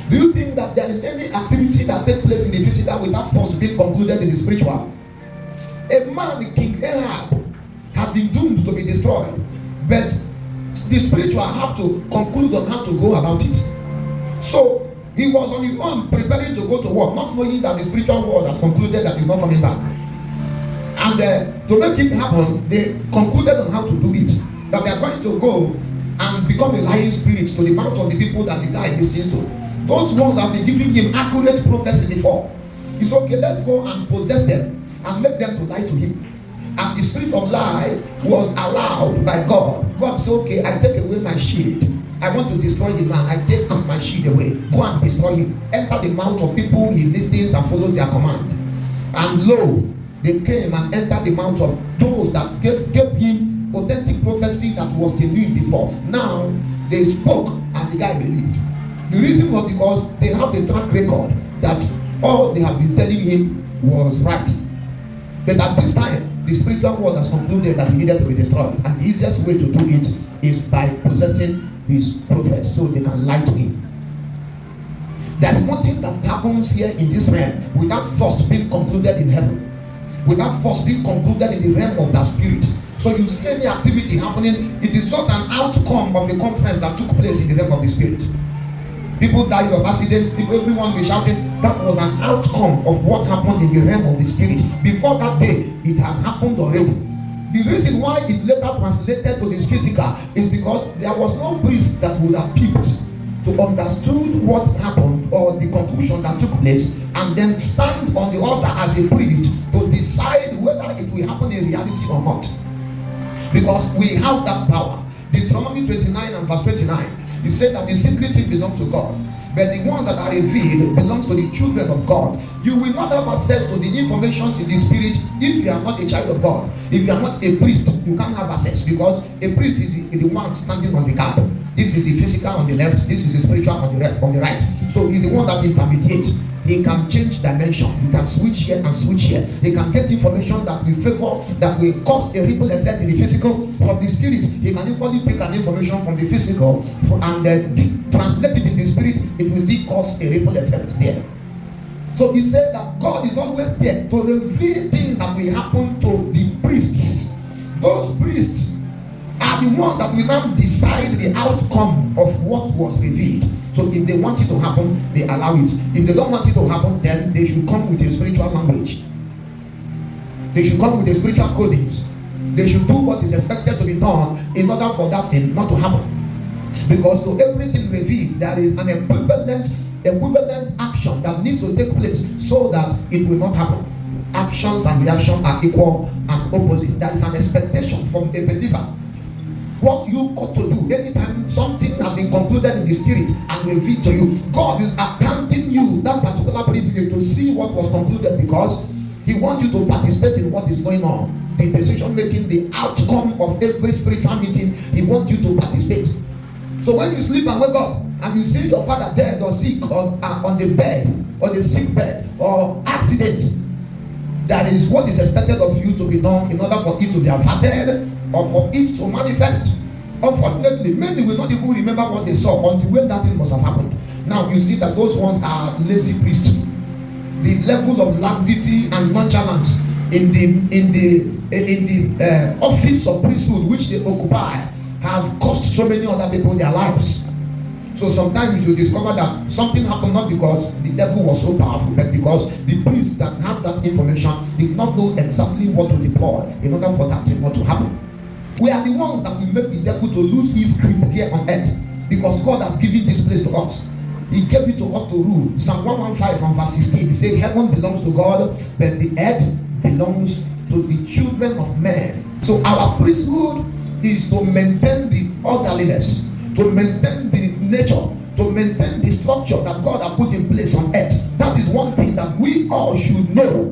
Do you think that there is any activity that takes place in the physical without first being concluded in the spiritual? A man, King Ahab, has been doomed to be destroyed, but the spiritual have to conclude on how to go about it. So he was on his own preparing to go to war, not knowing that the spiritual world has concluded that he's not coming back. And to make it happen, they concluded on how to do it. That they are going to go and become a lying spirit to the mouth of the people that the guy listens to. Those ones have been giving him accurate prophecy before. It's okay, let's go and possess them and make them to lie to him. And the spirit of lie was allowed by God. God said, okay, I take away my shield. I want to destroy the man. I take my shield away. Go and destroy him. Enter the mouth of people he listens and follow their command. And lo, they came and entered the mouth of those that gave him authentic prophecy that was genuine before. Now they spoke and the guy believed. The reason was because they have a track record that all they have been telling him was right. But at this time, the spiritual world has concluded that he needed to be destroyed, and the easiest way to do it is by possessing his prophets so they can lie to him. There is nothing that happens here in this realm without first being concluded in heaven, without first being concluded in the realm of the spirit. So you see any activity happening, it is just an outcome of a conference that took place in the realm of the spirit. People died of accident, everyone was shouting. That was an outcome of what happened in the realm of the spirit. Before that day, it has happened already. The reason why it later translated to this physical is because there was no priest that would have peeped to understood what happened or the conclusion that took place and then stand on the altar as a priest to decide whether it will happen in reality or not. Because we have that power. Deuteronomy 29 and verse 29. He said that the secret thing belongs to God, but the ones that are revealed belongs to the children of God. You will not have access to the information in the spirit if you are not a child of God. If you are not a priest, you can't have access, because a priest is the one standing on the gap. This is the physical on the left, this is the spiritual on the right. So he's the one that intermediates. He can change dimension. You can switch here and switch here. He can get information that will favor, that will cause a ripple effect in the physical. From the spirit, he can equally pick an information from the physical and translate it in the spirit. It will still cause a ripple effect there. So he said that God is always there to reveal things that will happen to the priests. Those priests are the ones that will now decide the outcome of what was revealed. So if they want it to happen, they allow it. If they don't want it to happen, then they should come with a spiritual language. They should come with a spiritual codings. They should do what is expected to be done in order for that thing not to happen. Because to everything revealed, there is an equivalent action that needs to take place so that it will not happen. Actions and reactions are equal and opposite. There is an expectation from a believer. What you ought to do anytime something has been concluded in the spirit and revealed to you, God is accounting you that particular privilege to see what was concluded, because he wants you to participate in what is going on. The decision making, the outcome of every spiritual meeting, he wants you to participate. So when you sleep and wake up and you see your father dead or sick or on the bed or the sick bed or accident, that is what is expected of you to be done in order for it to be averted or for it to manifest. Unfortunately, many will not even remember what they saw until when that thing must have happened. Now you see that those ones are lazy priests. The level of laxity and nonchalance in the office of priesthood which they occupy have cost so many other people their lives. So sometimes you discover that something happened not because the devil was so powerful, but because the priests that have that information did not know exactly what to deploy in order for that thing not to happen. We are the ones that will make the devil to lose his grip here on earth, because God has given this place to us. He gave it to us to rule. Psalm 115 from verse 16, he said, heaven belongs to God, but the earth belongs to the children of men. So our priesthood is to maintain the orderliness, to maintain the nature, to maintain the structure that God has put in place on earth. That is one thing that we all should know